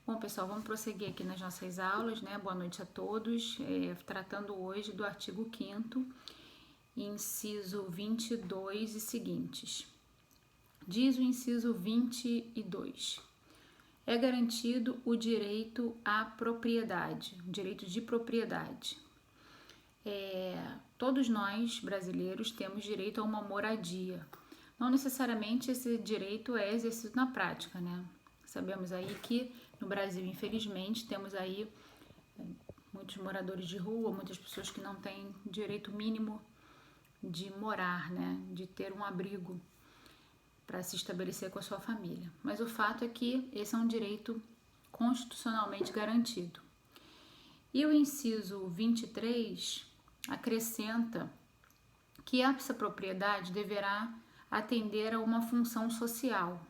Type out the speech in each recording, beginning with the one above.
Bom, pessoal, vamos prosseguir aqui nas nossas aulas, né? Boa noite a todos. Tratando hoje do artigo 5º, inciso 22 e seguintes. Diz o inciso 22. É garantido o direito à propriedade, o direito de propriedade. Todos nós, brasileiros, temos direito a uma moradia. Não necessariamente esse direito é exercido na prática, né? Sabemos aí que no Brasil, infelizmente, temos aí muitos moradores de rua, muitas pessoas que não têm direito mínimo de morar, né? De ter um abrigo para se estabelecer com a sua família. Mas o fato é que esse é um direito constitucionalmente garantido. E o inciso 23 acrescenta que essa propriedade deverá atender a uma função social.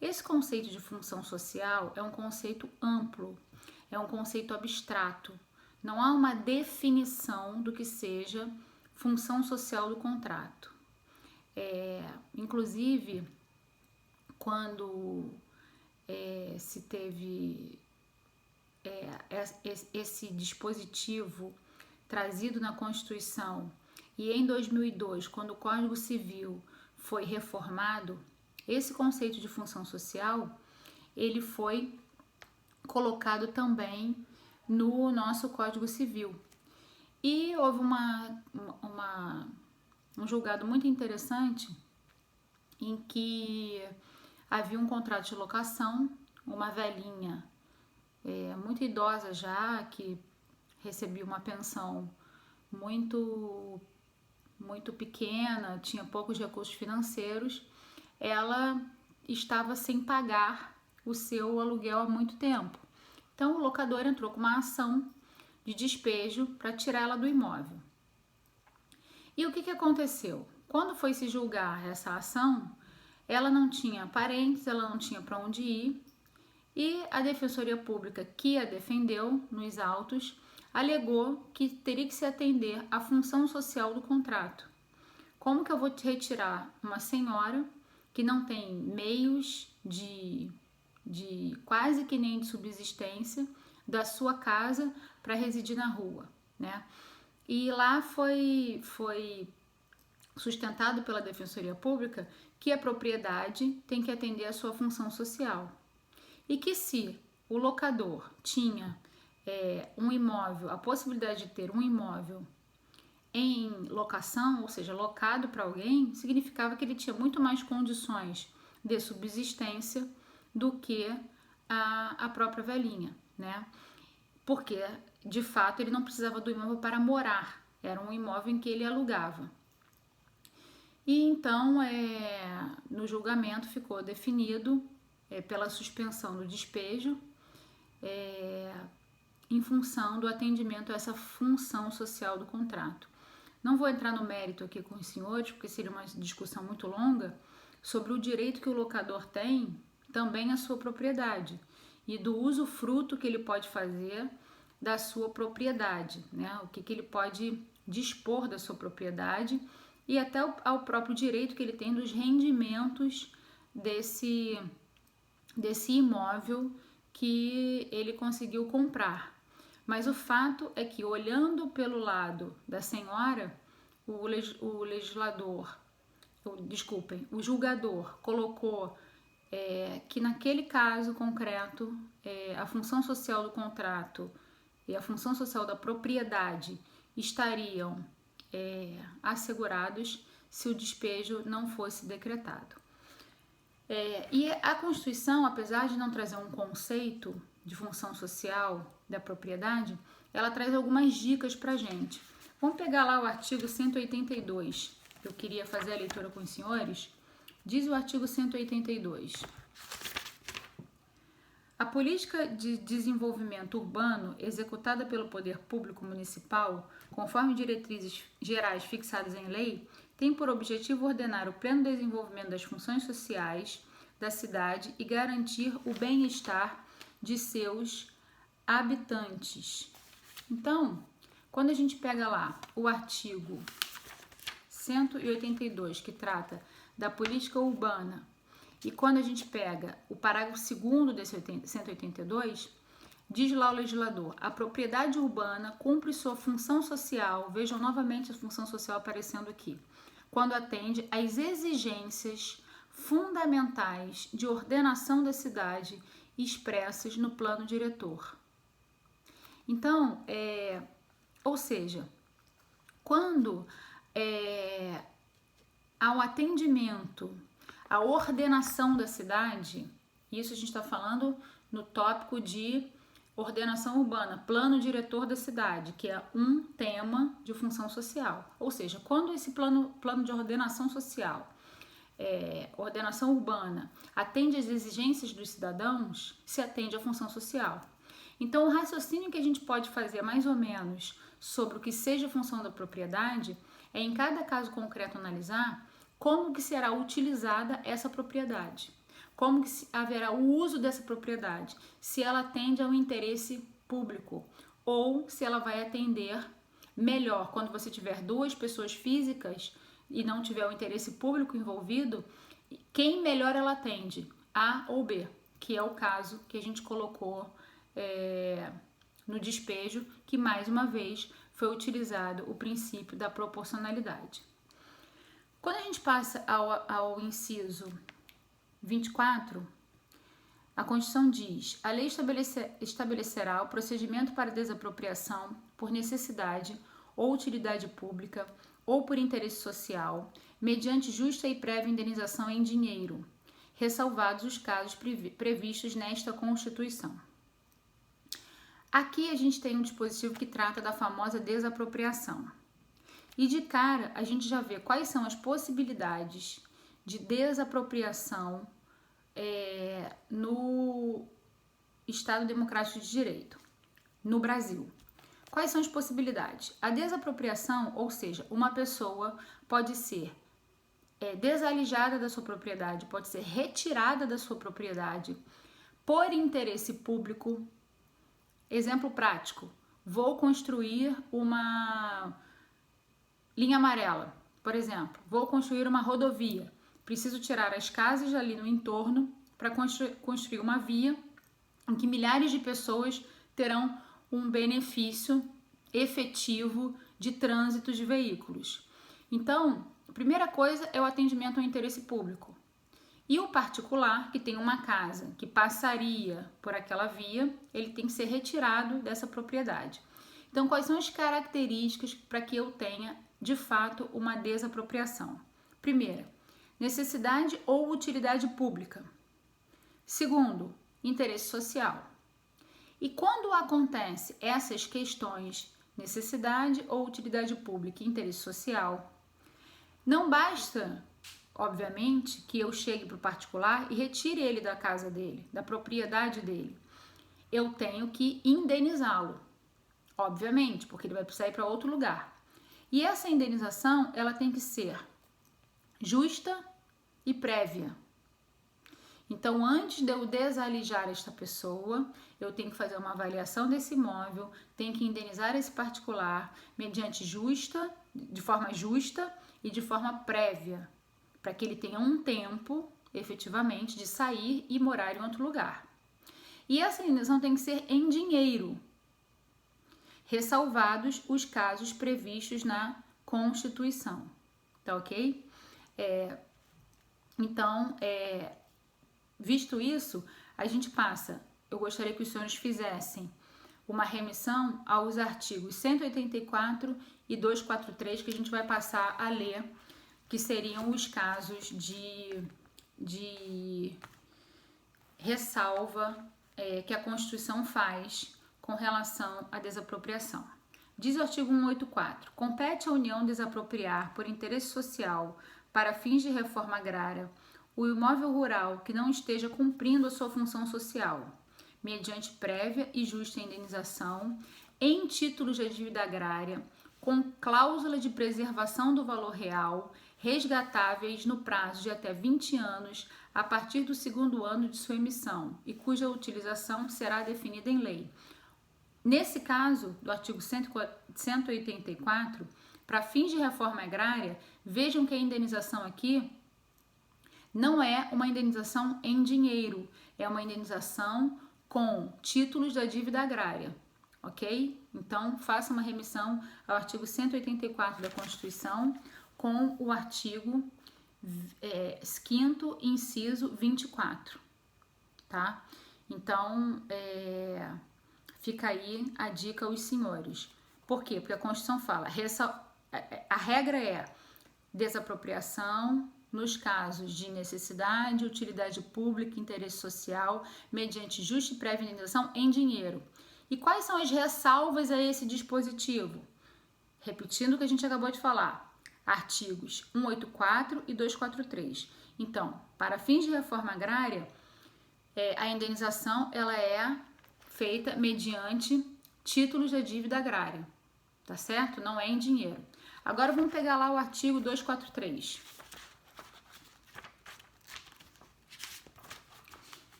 Esse conceito de função social é um conceito amplo, é um conceito abstrato. Não há uma definição do que seja função social do contrato. Inclusive, quando se teve esse dispositivo trazido na Constituição e em 2002, quando o Código Civil foi reformado, esse conceito de função social, ele foi colocado também no nosso Código Civil. E houve um julgado muito interessante em que havia um contrato de locação, uma velhinha muito idosa já, que recebia uma pensão muito pequena, tinha poucos recursos financeiros, ela estava sem pagar o seu aluguel há muito tempo. Então o locador entrou com uma ação de despejo para tirar ela do imóvel. E o que aconteceu? Quando foi se julgar essa ação, ela não tinha parentes, ela não tinha para onde ir, e a Defensoria Pública que a defendeu nos autos alegou que teria que se atender à função social do contrato. Como que eu vou retirar uma senhora que não tem meios de quase que nem de subsistência da sua casa para residir na rua, né? E lá foi sustentado pela Defensoria Pública que a propriedade tem que atender à sua função social. E que se o locador tinha um imóvel, a possibilidade de ter um imóvel em locação, ou seja, locado para alguém, significava que ele tinha muito mais condições de subsistência do que a própria velhinha, né? Porque, de fato, ele não precisava do imóvel para morar, era um imóvel em que ele alugava. E então, no julgamento ficou definido pela suspensão do despejo em função do atendimento a essa função social do contrato. Não vou entrar no mérito aqui com os senhores, porque seria uma discussão muito longa, sobre o direito que o locador tem também à sua propriedade e do usufruto que ele pode fazer da sua propriedade, né? O que ele pode dispor da sua propriedade e até ao próprio direito que ele tem dos rendimentos desse imóvel que ele conseguiu comprar. Mas o fato é que, olhando pelo lado da senhora, o julgador colocou que naquele caso concreto a função social do contrato e a função social da propriedade estariam assegurados se o despejo não fosse decretado. E a Constituição, apesar de não trazer um conceito de função social da propriedade, ela traz algumas dicas para a gente. Vamos pegar lá o artigo 182, eu queria fazer a leitura com os senhores. Diz o artigo 182. A política de desenvolvimento urbano executada pelo poder público municipal, conforme diretrizes gerais fixadas em lei, tem por objetivo ordenar o pleno desenvolvimento das funções sociais da cidade e garantir o bem-estar de seus habitantes. Então, quando a gente pega lá o artigo 182, que trata da política urbana E quando a gente pega o parágrafo 2º desse 182, diz lá o legislador: a propriedade urbana cumpre sua função social, vejam novamente a função social aparecendo aqui, quando atende às exigências fundamentais de ordenação da cidade expressas no plano diretor. Então, ou seja, quando há o atendimento, a ordenação da cidade, isso a gente está falando no tópico de ordenação urbana, plano diretor da cidade, que é um tema de função social. Ou seja, quando esse plano de ordenação social, ordenação urbana, atende às exigências dos cidadãos, se atende à função social. Então, o raciocínio que a gente pode fazer mais ou menos sobre o que seja a função da propriedade é, em cada caso concreto, analisar como que será utilizada essa propriedade, como que haverá o uso dessa propriedade, se ela atende ao interesse público ou se ela vai atender melhor quando você tiver duas pessoas físicas e não tiver o interesse público envolvido, quem melhor ela atende, A ou B, que é o caso que a gente colocou no despejo, que mais uma vez foi utilizado o princípio da proporcionalidade. Quando a gente passa ao inciso 24, a Constituição diz: a lei estabelecerá o procedimento para desapropriação por necessidade ou utilidade pública ou por interesse social, mediante justa e prévia indenização em dinheiro, ressalvados os casos previstos nesta Constituição. Aqui a gente tem um dispositivo que trata da famosa desapropriação. E de cara a gente já vê quais são as possibilidades de desapropriação no Estado Democrático de Direito, no Brasil. Quais são as possibilidades? A desapropriação, ou seja, uma pessoa pode ser desalijada da sua propriedade, pode ser retirada da sua propriedade por interesse público. Exemplo prático: vou construir uma linha amarela, por exemplo, vou construir uma rodovia, preciso tirar as casas ali no entorno para construir uma via em que milhares de pessoas terão um benefício efetivo de trânsito de veículos. Então, a primeira coisa é o atendimento ao interesse público. E o particular, que tem uma casa que passaria por aquela via, ele tem que ser retirado dessa propriedade. Então, quais são as características para que eu tenha, de fato, uma desapropriação? Primeira, necessidade ou utilidade pública. Segundo, interesse social. E quando acontece essas questões, necessidade ou utilidade pública e interesse social, não basta, obviamente, que eu chegue para o particular e retire ele da casa dele, da propriedade dele. Eu tenho que indenizá-lo, obviamente, porque ele vai precisar ir para outro lugar. E essa indenização, ela tem que ser justa e prévia. Então, antes de eu desalijar esta pessoa, eu tenho que fazer uma avaliação desse imóvel, tenho que indenizar esse particular de forma justa e de forma prévia, para que ele tenha um tempo, efetivamente, de sair e morar em outro lugar. E essa indenização tem que ser em dinheiro, ressalvados os casos previstos na Constituição. Tá ok? Então, visto isso, a gente passa. Eu gostaria que os senhores fizessem uma remissão aos artigos 184 e 243, que a gente vai passar a ler, que seriam os casos de ressalva que a Constituição faz com relação à desapropriação. Diz o artigo 184: compete à União desapropriar por interesse social, para fins de reforma agrária, o imóvel rural que não esteja cumprindo a sua função social, mediante prévia e justa indenização, em títulos de dívida agrária, com cláusula de preservação do valor real, resgatáveis no prazo de até 20 anos, a partir do segundo ano de sua emissão, e cuja utilização será definida em lei. Nesse caso, do artigo 184, para fins de reforma agrária, vejam que a indenização aqui não é uma indenização em dinheiro, é uma indenização com títulos da dívida agrária, ok? Então, faça uma remissão ao artigo 184 da Constituição com o artigo 5º, inciso 24, tá? Então, fica aí a dica aos senhores. Por quê? Porque a Constituição fala, a regra é desapropriação nos casos de necessidade, utilidade pública, interesse social, mediante justa e prévia indenização em dinheiro. E quais são as ressalvas a esse dispositivo? Repetindo o que a gente acabou de falar, artigos 184 e 243. Então, para fins de reforma agrária, a indenização ela é feita mediante títulos da dívida agrária, tá certo? Não é em dinheiro. Agora vamos pegar lá o artigo 243.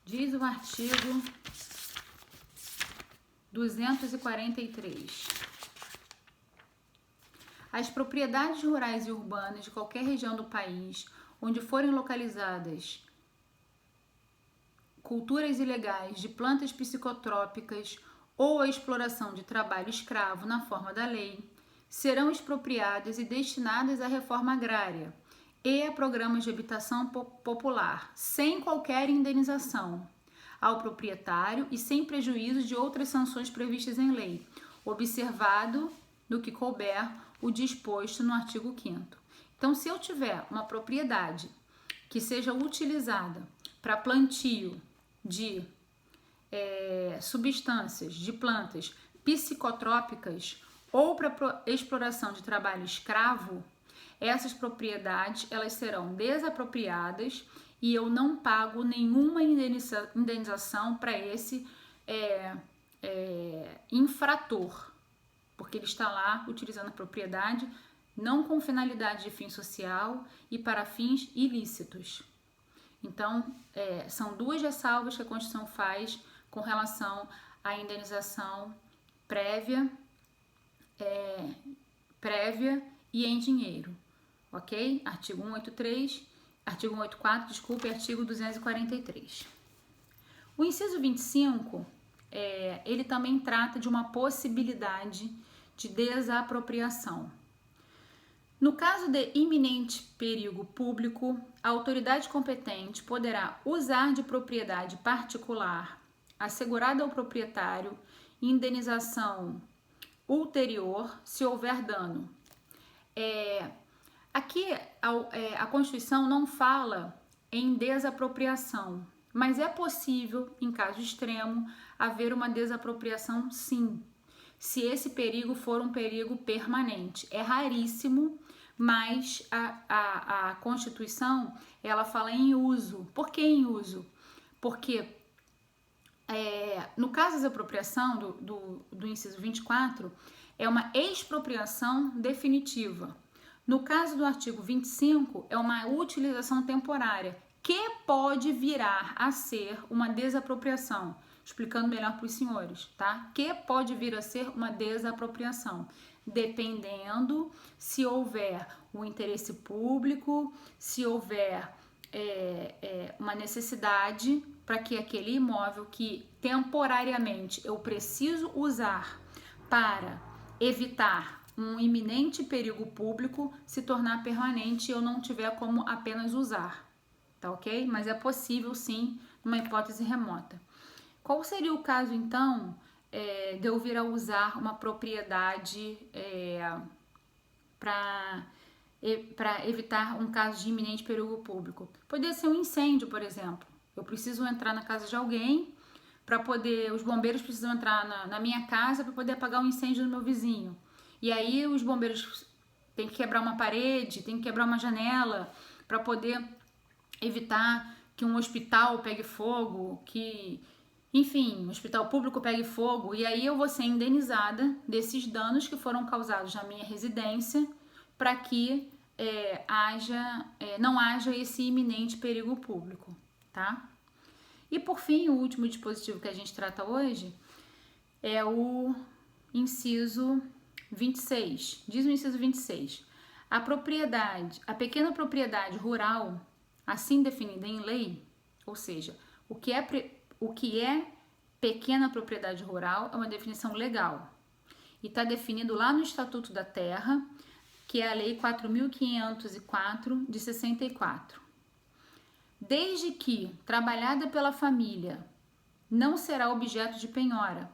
Diz o artigo 243. As propriedades rurais e urbanas de qualquer região do país onde forem localizadas culturas ilegais de plantas psicotrópicas ou a exploração de trabalho escravo na forma da lei, serão expropriadas e destinadas à reforma agrária e a programas de habitação popular, sem qualquer indenização ao proprietário e sem prejuízo de outras sanções previstas em lei, observado no que couber o disposto no artigo 5º. Então, se eu tiver uma propriedade que seja utilizada para plantio de substâncias, de plantas psicotrópicas ou para exploração de trabalho escravo, essas propriedades elas serão desapropriadas e eu não pago nenhuma indenização para esse infrator, porque ele está lá utilizando a propriedade não com finalidade de fim social e para fins ilícitos. Então, são duas ressalvas que a Constituição faz com relação à indenização prévia e em dinheiro, ok? Artigo 184, desculpa, e artigo 243. O inciso 25, ele também trata de uma possibilidade de desapropriação. No caso de iminente perigo público, a autoridade competente poderá usar de propriedade particular assegurada ao proprietário indenização ulterior se houver dano. Aqui a Constituição não fala em desapropriação, mas é possível, em caso extremo, haver uma desapropriação sim, se esse perigo for um perigo permanente. É raríssimo, mas a Constituição ela fala em uso. Por que em uso? Porque no caso da desapropriação do inciso 24, é uma expropriação definitiva. No caso do artigo 25, é uma utilização temporária, que pode virar a ser uma desapropriação. Explicando melhor para os senhores, tá? Que pode vir a ser uma desapropriação, dependendo se houver um interesse público, se houver uma necessidade para que aquele imóvel que temporariamente eu preciso usar para evitar um iminente perigo público se tornar permanente e eu não tiver como apenas usar, tá ok? Mas é possível sim, numa hipótese remota. Qual seria o caso então de eu vir a usar uma propriedade para evitar um caso de iminente perigo público? Poderia ser um incêndio, por exemplo. Eu preciso entrar na casa de alguém para poder, os bombeiros precisam entrar na minha casa para poder apagar um incêndio do meu vizinho. E aí os bombeiros têm que quebrar uma parede, têm que quebrar uma janela para poder evitar que um hospital pegue fogo, enfim, um hospital público pegue fogo. E aí eu vou ser indenizada desses danos que foram causados na minha residência para que não haja esse iminente perigo público, tá? E por fim, o último dispositivo que a gente trata hoje é o inciso 26. Diz o inciso 26. A pequena propriedade rural assim definida em lei, ou seja, o que é pequena propriedade rural é uma definição legal e está definido lá no Estatuto da Terra, que é a Lei 4.504 de 64. Desde que trabalhada pela família não será objeto de penhora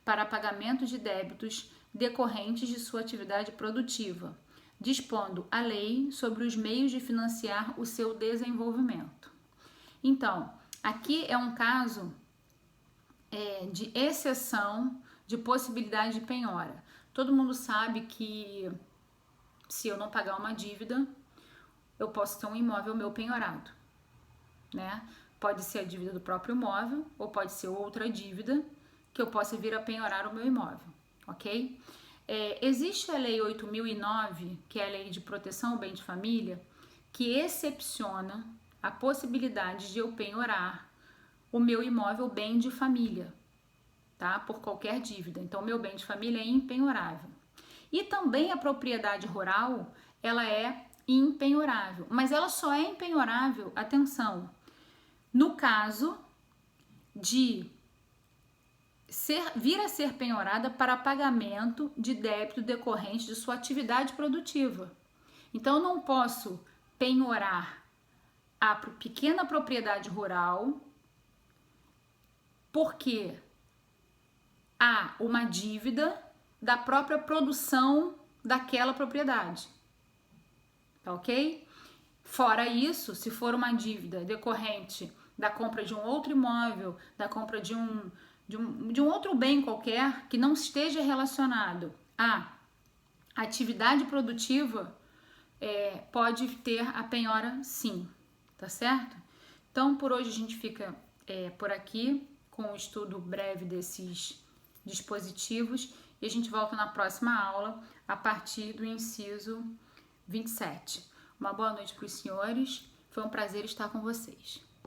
para pagamento de débitos decorrentes de sua atividade produtiva, dispondo a lei sobre os meios de financiar o seu desenvolvimento. Então, aqui é um caso de exceção de possibilidade de penhora. Todo mundo sabe que se eu não pagar uma dívida, eu posso ter um imóvel meu penhorado, né? Pode ser a dívida do próprio imóvel ou pode ser outra dívida que eu possa vir a penhorar o meu imóvel, ok? Existe a Lei 8.009, que é a Lei de Proteção ao Bem de Família, que excepciona a possibilidade de eu penhorar o meu imóvel bem de família, tá? Por qualquer dívida. Então, meu bem de família é impenhorável. E também a propriedade rural, ela é impenhorável, mas ela só é impenhorável, atenção, no caso de vir a ser penhorada para pagamento de débito decorrente de sua atividade produtiva. Então, eu não posso penhorar a pequena propriedade rural porque há uma dívida da própria produção daquela propriedade, tá ok? Fora isso, se for uma dívida decorrente da compra de um outro imóvel, da compra de um outro bem qualquer que não esteja relacionado à atividade produtiva, pode ter a penhora sim, tá certo? Então, por hoje a gente fica por aqui com o estudo breve desses dispositivos e a gente volta na próxima aula a partir do inciso 27. Uma boa noite para os senhores, foi um prazer estar com vocês.